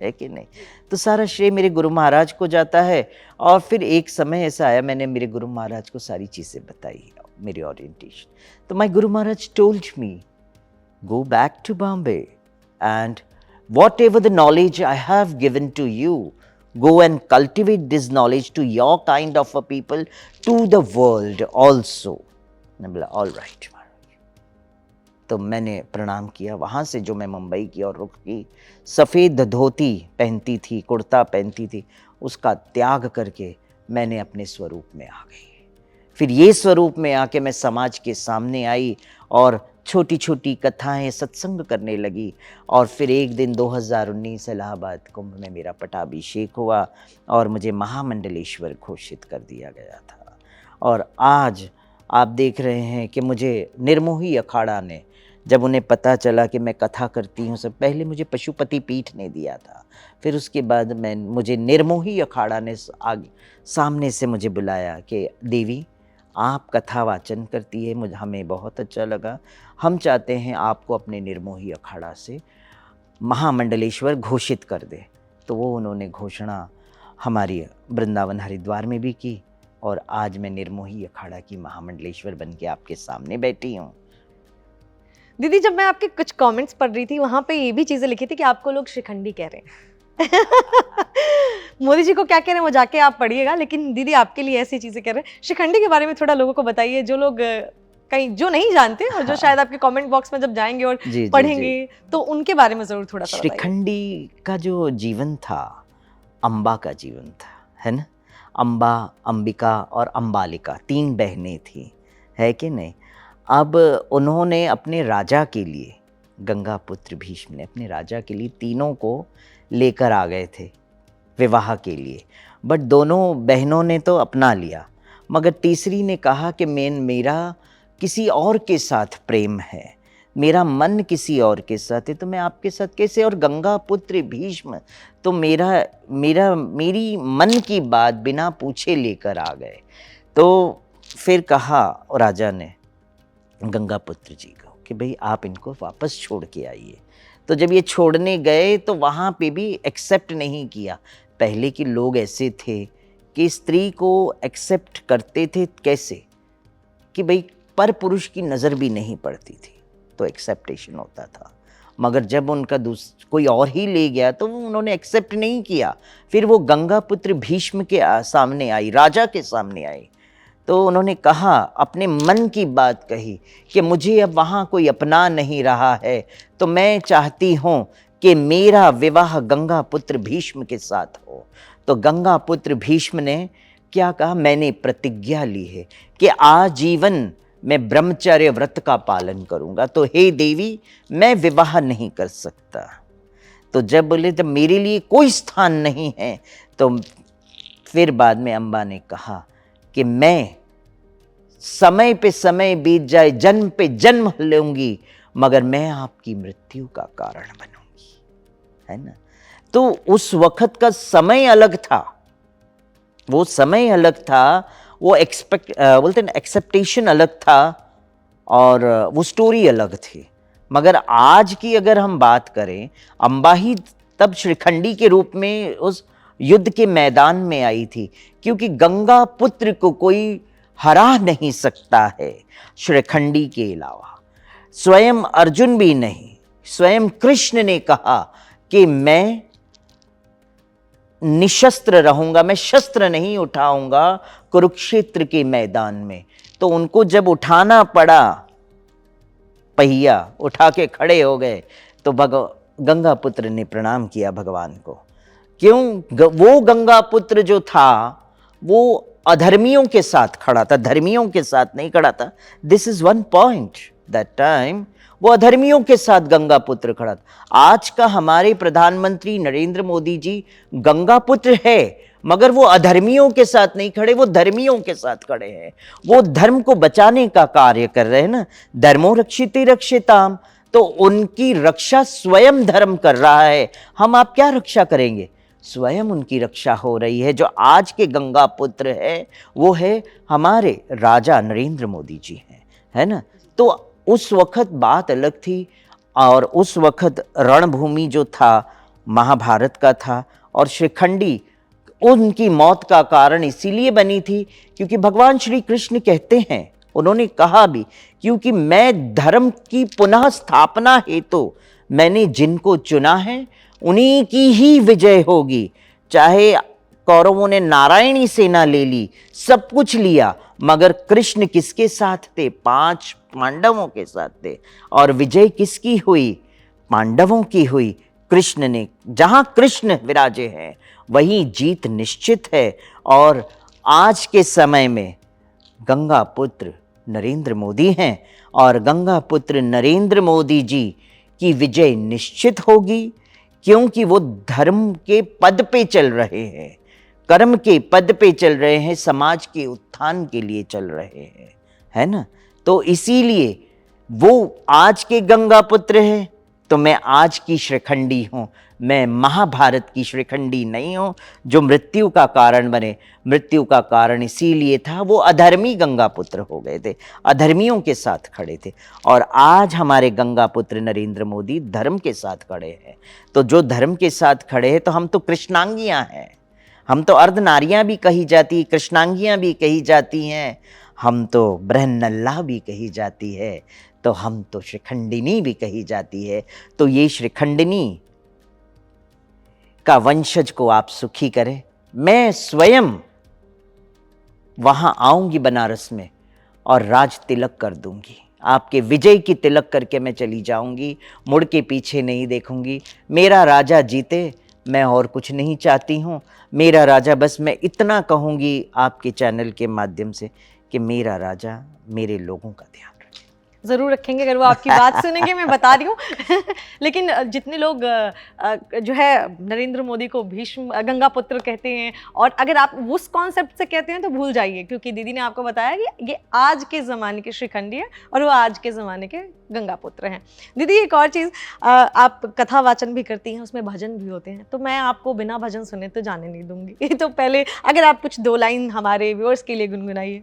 है कि नहीं। तो सारा श्रेय मेरे गुरु महाराज को जाता है। और फिर एक समय ऐसा आया, मैंने मेरे गुरु महाराज को सारी चीज़ें बताई, मेरी ओरिएंटेशन। तो my guru maharaj told me, go back to Bombay and whatever the knowledge I have given to you, go and cultivate this knowledge to your kind of a people, to the world also. मैंने बोला ऑल राइट महाराज। तो मैंने प्रणाम किया। वहाँ से जो मैं मुंबई की और रुख की, सफ़ेद धोती पहनती थी, कुर्ता पहनती थी, उसका त्याग करके मैंने अपने स्वरूप में आ गई। फिर ये स्वरूप में आके मैं समाज के सामने आई और छोटी छोटी कथाएं, सत्संग करने लगी। और फिर एक दिन 2019 इलाहाबाद कुंभ में मेरा पटाभिषेक हुआ और मुझे महामंडलेश्वर घोषित कर दिया गया था। और आज आप देख रहे हैं कि मुझे निर्मोही अखाड़ा ने, जब उन्हें पता चला कि मैं कथा करती हूँ, सब पहले मुझे पशुपति पीठ ने दिया था, फिर उसके बाद मुझे निर्मोही अखाड़ा ने आगे सामने से मुझे बुलाया कि देवी आप कथा वाचन करती है, हमें बहुत अच्छा लगा, हम चाहते हैं आपको अपने निर्मोही अखाड़ा से महामंडलेश्वर घोषित कर दे। तो वो उन्होंने घोषणा हमारी वृंदावन हरिद्वार में भी की और आज मैं निर्मोही अखाड़ा की महामंडलेश्वर बन के आपके सामने बैठी हूँ। दीदी, जब मैं आपके कुछ कमेंट्स पढ़ रही थी, वहाँ पे ये भी चीज़ें लिखी थी कि आपको लोग शिखंडी कह रहे हैं। मोदी जी को क्या कह रहे हैं वो जाके आप पढ़िएगा, लेकिन दीदी आपके लिए ऐसी चीज़ें कह रहे हैं। शिखंडी के बारे में थोड़ा लोगों को बताइए, जो लोग कहीं जो नहीं जानते और जो शायद आपके कमेंट बॉक्स में जब जाएंगे और पढ़ेंगे तो उनके बारे में ज़रूर थोड़ा सा बताइए। शिखंडी का जो जीवन था, अम्बा का जीवन था, है ना। अम्बा, अंबिका और अम्बालिका 3 बहनें थीं। है कि नहीं। अब उन्होंने अपने राजा के लिए, गंगा पुत्र भीष्म ने अपने राजा के लिए तीनों को लेकर आ गए थे विवाह के लिए, बट दोनों बहनों ने तो अपना लिया, मगर तीसरी ने कहा कि मेरा किसी और के साथ प्रेम है, मेरा मन किसी और के साथ है, तो मैं आपके साथ कैसे। और गंगा पुत्र भीष्म तो मेरी मन की बात बिना पूछे लेकर आ गए। तो फिर कहा राजा ने गंगा पुत्र जी को कि भाई आप इनको वापस छोड़ के आइए। तो जब ये छोड़ने गए तो वहाँ पे भी एक्सेप्ट नहीं किया। पहले के लोग ऐसे थे कि स्त्री को एक्सेप्ट करते थे कैसे, कि भाई पर पुरुष की नज़र भी नहीं पड़ती थी तो एक्सेप्टेशन होता था, मगर जब उनका कोई और ही ले गया तो उन्होंने एक्सेप्ट नहीं किया। फिर वो गंगा पुत्र भीष्म के सामने आई, राजा के सामने आई, तो उन्होंने कहा, अपने मन की बात कही कि मुझे अब वहाँ कोई अपना नहीं रहा है, तो मैं चाहती हूँ कि मेरा विवाह गंगा पुत्र भीष्म के साथ हो। तो गंगा पुत्र भीष्म ने क्या कहा, मैंने प्रतिज्ञा ली है कि आजीवन मैं ब्रह्मचर्य व्रत का पालन करूँगा, तो हे देवी मैं विवाह नहीं कर सकता। तो जब बोले जब मेरे लिए कोई स्थान नहीं है, तो फिर बाद में अम्बा ने कहा कि मैं समय पे समय बीत जाए, जन्म पे जन्म लूंगी, मगर मैं आपकी मृत्यु का कारण बनूंगी, है ना। तो उस वक्त का समय अलग था, वो समय अलग था, वो बोलते हैं एक्सेप्टेशन अलग था, और वो स्टोरी अलग थी। मगर आज की अगर हम बात करें, अम्बा ही तब श्रीखंडी के रूप में उस युद्ध के मैदान में आई थी, क्योंकि गंगा पुत्र को कोई हरा नहीं सकता है श्रीखंडी के अलावा, स्वयं अर्जुन भी नहीं। स्वयं कृष्ण ने कहा कि मैं निशस्त्र रहूंगा, मैं शस्त्र नहीं उठाऊंगा कुरुक्षेत्र के मैदान में। तो उनको जब उठाना पड़ा, पहिया उठा के खड़े हो गए, तो गंगा पुत्र ने प्रणाम किया भगवान को। क्यों? वो गंगा पुत्र जो था वो अधर्मियों के साथ खड़ा था, धर्मियों के साथ नहीं खड़ा था। This is one point, that time वो अधर्मियों के साथ गंगा पुत्र खड़ा था। आज का हमारे प्रधानमंत्री नरेंद्र मोदी जी गंगा पुत्र है, मगर वो अधर्मियों के साथ नहीं खड़े, वो धर्मियों के साथ खड़े हैं। वो धर्म को बचाने का कार्य कर रहे हैं ना, धर्मो रक्षिते रक्षिताम। तो उनकी रक्षा स्वयं धर्म कर रहा है, हम आप क्या रक्षा करेंगे? स्वयं उनकी रक्षा हो रही है। जो आज के गंगा पुत्र है वो है हमारे राजा नरेंद्र मोदी जी हैं, है ना। तो उस वक्त बात अलग थी, और उस वक्त रणभूमि जो था महाभारत का था, और शिखंडी उनकी मौत का कारण इसीलिए बनी थी क्योंकि भगवान श्री कृष्ण कहते हैं, उन्होंने कहा भी, क्योंकि मैं धर्म की पुनः स्थापना हेतु मैंने जिनको चुना है उन्हीं की ही विजय होगी। चाहे कौरवों ने नारायणी सेना ले ली, सब कुछ लिया, मगर कृष्ण किसके साथ थे? 5 पांडवों के साथ थे। और विजय किसकी हुई? पांडवों की हुई। कृष्ण ने, जहां कृष्ण विराजे हैं वहीं जीत निश्चित है। और आज के समय में गंगा पुत्र नरेंद्र मोदी हैं, और गंगा पुत्र नरेंद्र मोदी जी की विजय निश्चित होगी, क्योंकि वो धर्म के पद पे चल रहे हैं, कर्म के पद पे चल रहे हैं, समाज के उत्थान के लिए चल रहे हैं, है ना। तो इसीलिए वो आज के गंगा पुत्र है, तो मैं आज की श्रीखंडी हूँ। मैं महाभारत की श्रीखंडी नहीं हूँ जो मृत्यु का कारण बने। मृत्यु का कारण इसीलिए था, वो अधर्मी गंगा पुत्र हो गए थे, अधर्मियों के साथ खड़े थे। और आज हमारे गंगा पुत्र नरेंद्र मोदी धर्म के साथ खड़े हैं। तो जो धर्म के साथ खड़े हैं, तो हम तो कृष्णांगियाँ हैं, हम तो अर्धनारियाँ भी कही जाती, कृष्णांगियाँ भी कही जाती हैं, हम तो ब्रह्मनल्ला भी कही जाती है, तो हम तो श्रीखंडिनी भी कही जाती है। तो ये श्रीखंडिनी का वंशज को आप सुखी करें। मैं स्वयं वहां आऊंगी बनारस में और राज तिलक कर दूंगी, आपके विजय की तिलक करके मैं चली जाऊंगी, मुड़ के पीछे नहीं देखूंगी। मेरा राजा जीते, मैं और कुछ नहीं चाहती हूँ। मेरा राजा, बस मैं इतना कहूँगी आपके चैनल के माध्यम से कि मेरा राजा मेरे लोगों का ध्यान रखे। ज़रूर रखेंगे अगर वो आपकी बात सुनेंगे, मैं बता रही हूँ। लेकिन जितने लोग जो है नरेंद्र मोदी को भीष्म गंगा पुत्र कहते हैं, और अगर आप उस कॉन्सेप्ट से कहते हैं तो भूल जाइए, क्योंकि दीदी ने आपको बताया कि ये आज के ज़माने के शिखंडी है और वो आज के ज़माने के गंगा पुत्र हैं। दीदी एक और चीज़, आप कथा वाचन भी करती हैं, उसमें भजन भी होते हैं, तो मैं आपको बिना भजन सुने तो जाने नहीं दूंगी। तो पहले अगर आप कुछ 2 लाइन हमारे व्यूअर्स के लिए गुनगुनाइए।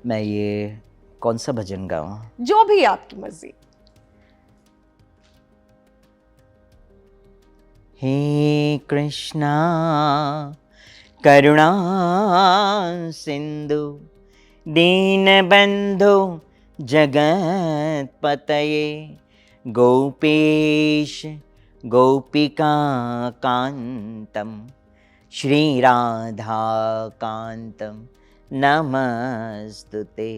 मैं ये कौन सा भजन गाऊं? जो भी आपकी मर्जी। हे कृष्णा करुणा सिंधु दीनबंधु जगत्पतये गोपेश गोपिका कांतम श्री राधा कांतम नमस्तुते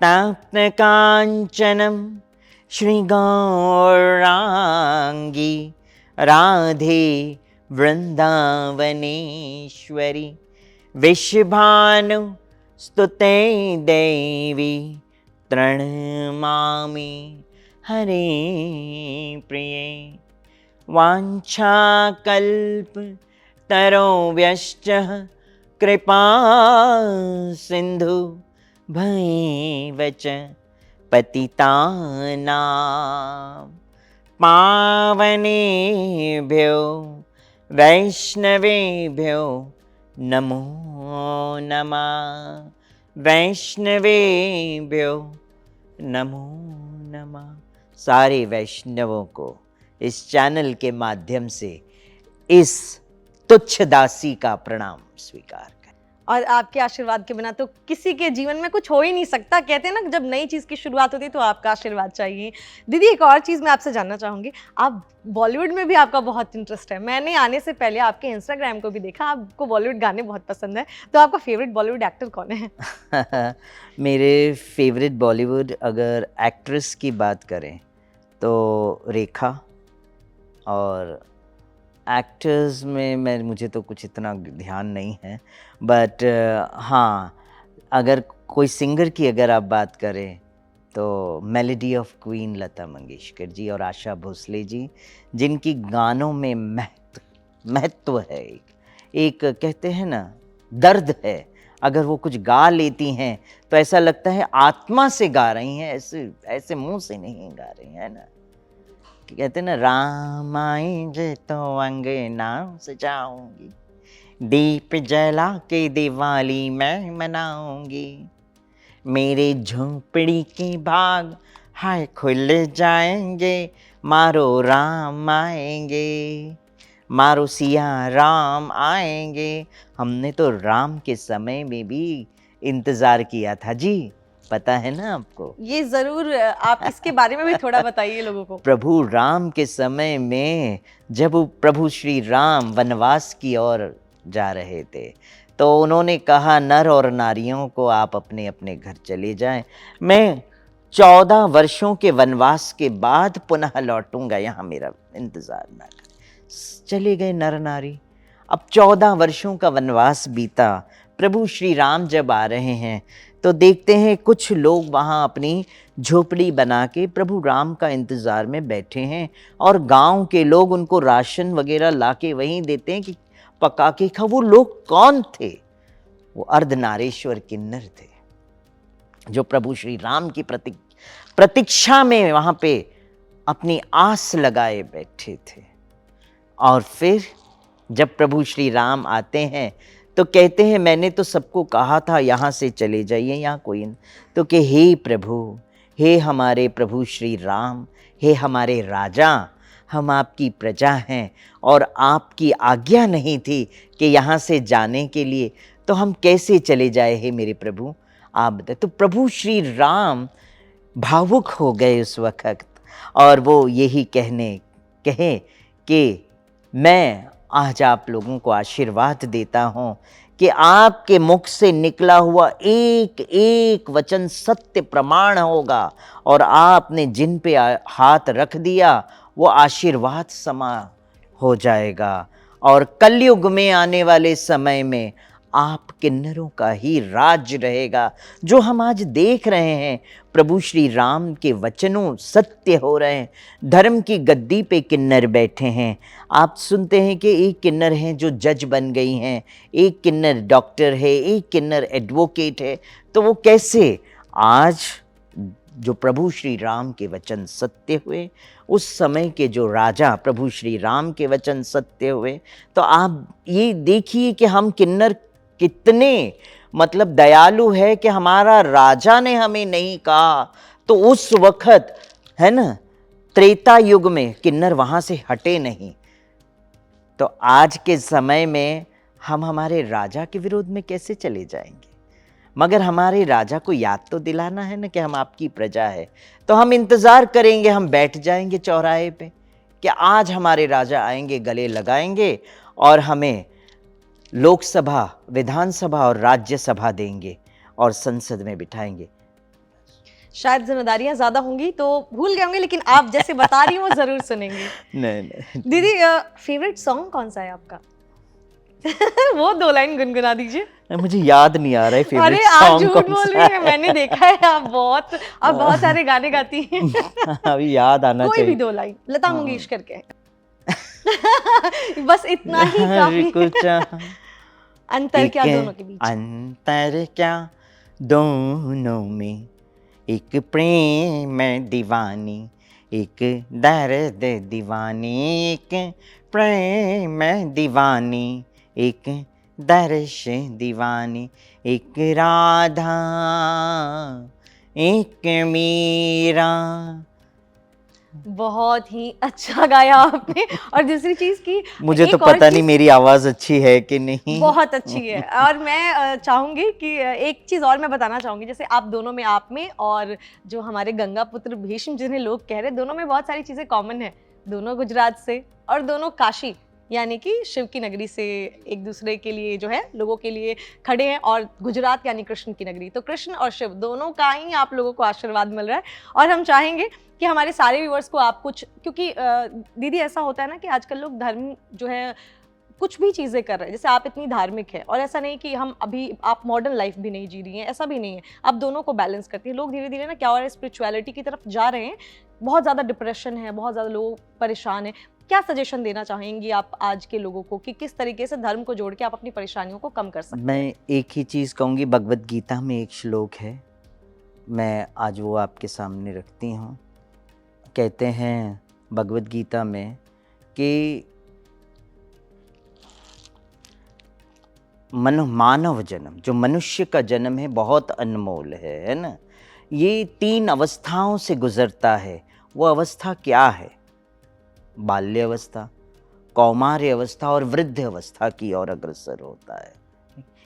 तप्त कांचनम श्री गौरांगी राधे वृंदावनेश्वरी विश्वभानु स्तुते देवी प्रणमामि हरे प्रिये वाञ्छाकल्प तरोव्यश्च कृपा सिंधु भैव च पतितानां पावनेभ्यो वैष्णवेभ्यो नमो नमः। वैष्णवेभ्यो नमो नमः। सारे वैष्णवों को इस चैनल के माध्यम से इस तुच्छ दासी का प्रणाम स्वीकार करें। और आपके आशीर्वाद के बिना तो किसी के जीवन में कुछ हो ही नहीं सकता। कहते हैं ना, जब नई चीज़ की शुरुआत होती है तो आपका आशीर्वाद चाहिए। दीदी एक और चीज़ मैं आपसे जानना चाहूँगी, आप बॉलीवुड में भी आपका बहुत इंटरेस्ट है। मैंने आने से पहले आपके इंस्टाग्राम को भी देखा, आपको बॉलीवुड गाने बहुत पसंद है। तो आपका फेवरेट बॉलीवुड एक्टर कौन है? मेरे फेवरेट बॉलीवुड अगर एक्ट्रेस की बात करें तो रेखा, और एक्टर्स में मुझे तो कुछ इतना ध्यान नहीं है, बट हाँ, अगर कोई सिंगर की अगर आप बात करें तो melody of queen Lata Mangeshkar ji और आशा भोसले जी, जिनकी गानों में महत्व है, एक कहते हैं ना दर्द है। अगर वो कुछ गा लेती हैं तो ऐसा लगता है आत्मा से गा रही हैं, ऐसे मुंह से नहीं गा रही हैं, है ना। कहते ना, राम आएंगे तो अंगना सजाऊंगी, दीप जला के दिवाली मैं मनाऊंगी, मेरे झोंपड़ी के बाग हाय खुल जाएंगे, मारो राम आएंगे, मारो सिया राम आएंगे। हमने तो राम के समय में भी इंतज़ार किया था जी, पता है ना आपको? ये ज़रूर, आप इसके बारे में भी थोड़ा बताइए लोगों को। प्रभु राम के समय में जब प्रभु श्री राम वनवास की ओर जा रहे थे तो उन्होंने कहा, नर और नारियों को आप अपने अपने घर चले जाएं, मैं 14 वर्षों के वनवास के बाद पुनः लौटूंगा, यहाँ मेरा इंतज़ार ना करें। चले गए नर नारी। अब 14 वर्षों का वनवास बीता, प्रभु श्री राम जब आ रहे हैं तो देखते हैं कुछ लोग वहाँ अपनी झोपड़ी बना के प्रभु राम का इंतज़ार में बैठे हैं, और गांव के लोग उनको राशन वगैरह ला के वहीं देते हैं कि पका के खा। वो लोग कौन थे? वो अर्धनारीश्वर किन्नर थे, जो प्रभु श्री राम की प्रतीक्षा में वहाँ पे अपनी आस लगाए बैठे थे। और फिर जब प्रभु श्री राम आते हैं तो कहते हैं, मैंने तो सबको कहा था यहाँ से चले जाइए, यहाँ कोई नहीं। तो कि हे प्रभु, हे हमारे प्रभु श्री राम, हे हमारे राजा, हम आपकी प्रजा हैं और आपकी आज्ञा नहीं थी कि यहाँ से जाने के लिए, तो हम कैसे चले जाए हे मेरे प्रभु, आप बताए। तो प्रभु श्री राम भावुक हो गए उस वक़्त, और वो यही कहे कि मैं आज आप लोगों को आशीर्वाद देता हूँ कि आपके मुख से निकला हुआ एक एक वचन सत्य प्रमाण होगा, और आपने जिन पे हाथ रख दिया वो आशीर्वाद समा हो जाएगा। और कलयुग में आने वाले समय में आप किन्नरों का ही राज्य रहेगा। जो हम आज देख रहे हैं, प्रभु श्री राम के वचनों सत्य हो रहे हैं। धर्म की गद्दी पे किन्नर बैठे हैं। आप सुनते हैं कि एक किन्नर हैं जो जज बन गई हैं, एक किन्नर डॉक्टर है, एक किन्नर एडवोकेट है। तो वो कैसे? आज जो प्रभु श्री राम के वचन सत्य हुए, उस समय के जो राजा प्रभु श्री राम के वचन सत्य हुए, तो आप ये देखिए कि हम किन्नर कितने मतलब दयालु है कि हमारा राजा ने हमें नहीं कहा तो उस वक्त, है ना, त्रेता युग में किन्नर वहां से हटे नहीं। तो आज के समय में हम हमारे राजा के विरोध में कैसे चले जाएंगे? मगर हमारे राजा को याद तो दिलाना है ना कि हम आपकी प्रजा है। तो हम इंतज़ार करेंगे, हम बैठ जाएंगे चौराहे पे कि आज हमारे राजा आएंगे, गले लगाएंगे और हमें लोकसभा, विधानसभा और राज्यसभा देंगे और संसद में बिठाएंगे। शायद जिम्मेदारियां ज्यादा होंगी तो भूल गए होंगे, लेकिन आप जैसे बता रही हो वो जरूर सुनेंगे। नहीं। दीदी, फेवरेट सॉन्ग कौन सा है आपका? वो 2 लाइन गुनगुना दीजिए। मुझे याद नहीं आ रहा है फेवरेट अरे आप सॉन्ग झूठ कौन बोल सा रही हैं, मैंने देखा है आप बहुत सारे गाने गाती हैं। है। अभी याद आना कोई भी चाहिए। 2 लाइन लता हाँ। मंगेशकर के। बस इतना ही काफी कुछ है। अंतर क्या एक दोनों के बीच? अंतर क्या दोनों में, एक प्रेम दीवानी, एक दर्द दीवानी, एक प्रेम दीवानी, एक दर्श दीवानी, एक राधा, एक मीरा। बहुत ही अच्छा गाया आपने। और दूसरी चीज की मुझे तो एक और पता नहीं चीज मेरी आवाज अच्छी है कि नहीं। बहुत अच्छी है। और मैं चाहूंगी कि एक चीज और मैं बताना चाहूंगी, जैसे आप दोनों में, आप में और जो हमारे गंगा पुत्र भीष्म जिन्हें लोग कह रहे हैं, दोनों में बहुत सारी चीजें कॉमन है। दोनों गुजरात से और दोनों काशी यानी कि शिव की नगरी से एक दूसरे के लिए जो है लोगों के लिए खड़े हैं, और गुजरात यानी कृष्ण की नगरी। तो कृष्ण और शिव दोनों का ही आप लोगों को आशीर्वाद मिल रहा है। और हम चाहेंगे कि हमारे सारे व्यूअर्स को आप कुछ, क्योंकि दीदी ऐसा होता है ना कि आजकल लोग धर्म जो है कुछ भी चीज़ें कर रहे हैं, जैसे आप इतनी धार्मिक है, और ऐसा नहीं कि हम अभी आप मॉडर्न लाइफ भी नहीं जी रही हैं, ऐसा भी नहीं है, आप दोनों को बैलेंस करती है। लोग धीरे धीरे ना क्या हो रहा है, स्पिरिचुअलिटी की तरफ जा रहे हैं। बहुत ज़्यादा डिप्रेशन है, बहुत ज़्यादा लोग परेशान हैं। क्या सजेशन देना चाहेंगी आप आज के लोगों को कि किस तरीके से धर्म को जोड़ के आप अपनी परेशानियों को कम कर सकते हैं? मैं एक ही चीज़ कहूँगी, भगवत गीता में एक श्लोक है, मैं आज वो आपके सामने रखती हूँ। कहते हैं भगवत गीता में कि मानव जन्म, जो मनुष्य का जन्म है, बहुत अनमोल है ना। ये 3 अवस्थाओं से गुजरता है। वो अवस्था क्या है? बाल्य अवस्था, कौमार्य अवस्था और वृद्ध अवस्था की ओर अग्रसर होता है।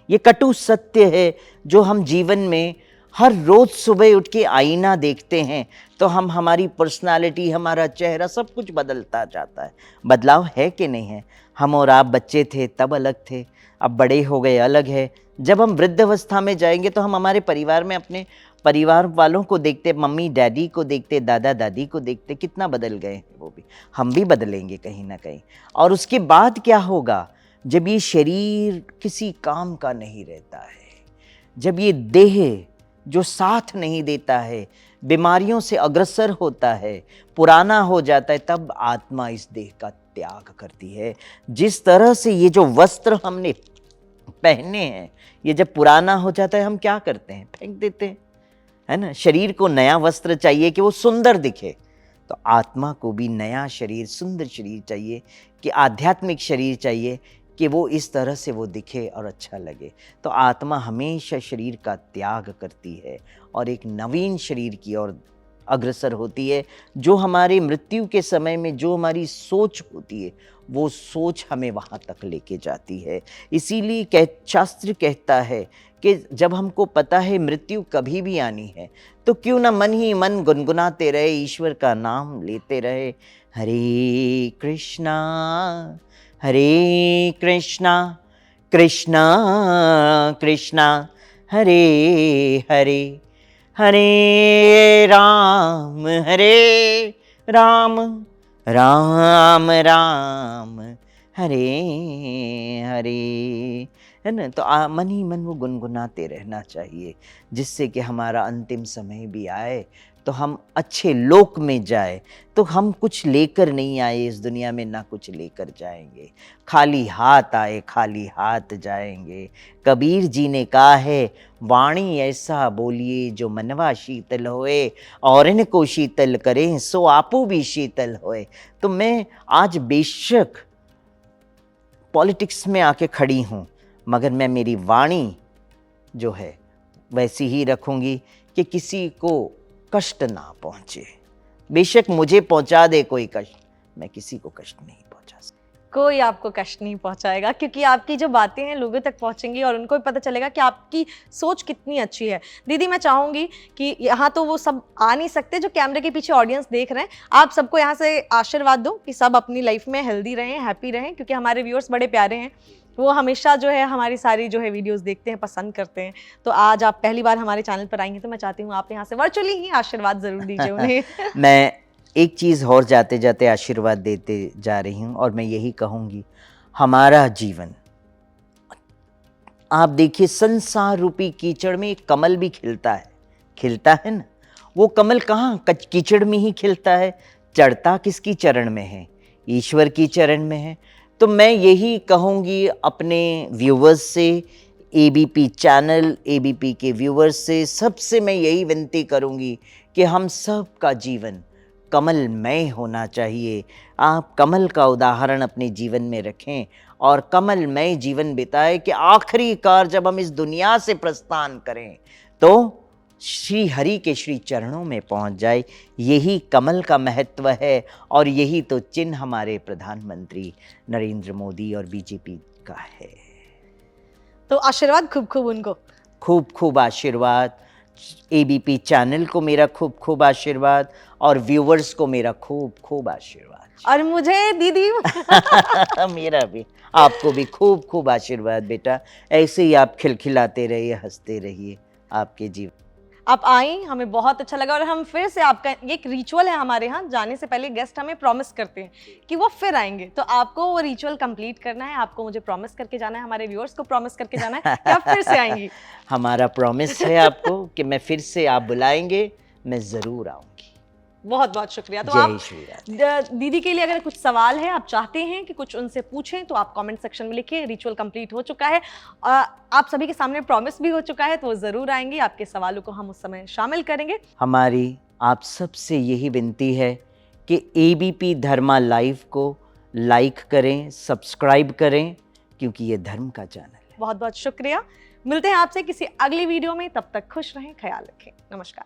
ये कटु सत्य है जो हम जीवन में हर रोज सुबह उठ के आईना देखते हैं तो हम, हमारी पर्सनालिटी, हमारा चेहरा, सब कुछ बदलता जाता है। बदलाव है कि नहीं है? हम और आप बच्चे थे तब अलग थे, अब बड़े हो गए अलग है। जब हम वृद्ध अवस्था में जाएंगे तो हम हमारे परिवार में अपने परिवार वालों को देखते, मम्मी डैडी को देखते, दादा दादी को देखते, कितना बदल गए हैं वो भी। हम भी बदलेंगे कहीं ना कहीं। और उसके बाद क्या होगा? जब ये शरीर किसी काम का नहीं रहता है, जब ये देह जो साथ नहीं देता है, बीमारियों से अग्रसर होता है, पुराना हो जाता है, तब आत्मा इस देह का त्याग करती है। जिस तरह से ये जो वस्त्र हमने पहने हैं, ये जब पुराना हो जाता है हम क्या करते हैं? फेंक देते हैं, है ना। शरीर को नया वस्त्र चाहिए कि वो सुंदर दिखे, तो आत्मा को भी नया शरीर, सुंदर शरीर चाहिए, कि आध्यात्मिक शरीर चाहिए कि वो इस तरह से वो दिखे और अच्छा लगे। तो आत्मा हमेशा शरीर का त्याग करती है और एक नवीन शरीर की ओर अग्रसर होती है। जो हमारे मृत्यु के समय में जो हमारी सोच होती है, वो सोच हमें वहाँ तक लेके जाती है। इसीलिए शास्त्र कहता है कि जब हमको पता है मृत्यु कभी भी आनी है, तो क्यों ना मन ही मन गुनगुनाते रहे, ईश्वर का नाम लेते रहे। हरे कृष्णा कृष्णा कृष्णा हरे हरे, हरे राम राम राम हरे हरे। में, है ना। तो मन ही मन वो गुनगुनाते रहना चाहिए, जिससे कि हमारा अंतिम समय भी आए तो हम अच्छे लोक में जाए। तो हम कुछ लेकर नहीं आए इस दुनिया में, ना कुछ लेकर जाएंगे। खाली हाथ आए खाली हाथ जाएंगे। कबीर जी ने कहा है, वाणी ऐसा बोलिए जो मनवा शीतल होए, और इनको शीतल करें सो आपू भी शीतल होए। तो मैं आज बेशक पॉलिटिक्स में आके खड़ी हूँ, मगर मैं मेरी वाणी जो है वैसी ही रखूँगी कि किसी को कष्ट ना पहुँचे। बेशक मुझे पहुँचा दे कोई कष्ट, मैं किसी को कष्ट नहीं पहुँचा सकता। कोई आपको कष्ट नहीं पहुंचाएगा, क्योंकि आपकी जो बातें हैं लोगों तक पहुंचेंगी और उनको भी पता चलेगा कि आपकी सोच कितनी अच्छी है। दीदी, मैं चाहूंगी कि यहाँ तो वो सब आ नहीं सकते जो कैमरे के पीछे ऑडियंस देख रहे हैं, आप सबको यहाँ से आशीर्वाद दो कि सब अपनी लाइफ में हेल्दी रहें, हैप्पी रहें, क्योंकि हमारे व्यूअर्स बड़े प्यारे हैं। वो हमेशा जो है हमारी सारी जो है वीडियोस देखते हैं, पसंद करते हैं। तो आज आप पहली बार हमारे चैनल पर आएंगे तो मैं चाहती हूँ आप यहाँ से वर्चुअली ही आशीर्वाद जरूर दीजिए उन्हें। मैं एक चीज़ और जाते जाते आशीर्वाद देते जा रही हूँ, और मैं यही कहूँगी, हमारा जीवन, आप देखिए संसार रूपी कीचड़ में एक कमल भी खिलता है ना। वो कमल कहाँ कीचड़ में ही खिलता है, चढ़ता किसकी चरण में है, ईश्वर की चरण में है। तो मैं यही कहूँगी अपने व्यूवर्स से, एबीपी चैनल, एबीपी के व्यूवर्स से, सबसे मैं यही विनती करूँगी कि हम सब का जीवन कमलमय होना चाहिए। आप कमल का उदाहरण अपने जीवन में रखें और कमलमय जीवन बिताएं कि आखिरीकार जब हम इस दुनिया से प्रस्थान करें तो श्री हरि के श्री चरणों में पहुंच जाए। यही कमल का महत्व है, और यही तो चिन्ह हमारे प्रधानमंत्री नरेंद्र मोदी और बीजेपी का है। तो आशीर्वाद खूब खूब उनको। खूब खूब आशीर्वाद। एबीपी चैनल को मेरा खूब खूब आशीर्वाद, और व्यूवर्स को मेरा खूब खूब आशीर्वाद। और मुझे दीदी मेरा भी, आपको भी खूब खूब आशीर्वाद बेटा। ऐसे ही आप खिलखिलाते रहिए, हंसते रहिए, आपके जीवन। आप आई, हमें बहुत अच्छा लगा। और हम फिर से, आपका ये एक रिचुअल है हमारे यहाँ, जाने से पहले गेस्ट हमें प्रॉमिस करते हैं कि वो फिर आएंगे। तो आपको वो रिचुअल कंप्लीट करना है, आपको मुझे प्रॉमिस करके जाना है, हमारे व्यूअर्स को प्रॉमिस करके जाना है कि आप फिर से आएंगी। हमारा प्रॉमिस है आपको कि मैं फिर से, आप बुलाएंगे मैं ज़रूर आऊँगी। बहुत बहुत शुक्रिया। तो जय आप श्री राम। दीदी के लिए अगर कुछ सवाल है, आप चाहते हैं कि कुछ उनसे पूछें, तो आप कमेंट सेक्शन में लिखिए। रिचुअल कंप्लीट हो चुका है, आप सभी के सामने प्रॉमिस भी हो चुका है, तो वो ज़रूर आएंगी। आपके सवालों को हम उस समय शामिल करेंगे। हमारी आप सबसे यही विनती है कि एबीपी धर्मा लाइव को लाइक करें, सब्सक्राइब करें, क्योंकि ये धर्म का चैनल है। बहुत बहुत शुक्रिया। मिलते हैं आपसे किसी अगली वीडियो में, तब तक खुश रहें, ख्याल रखें। नमस्कार।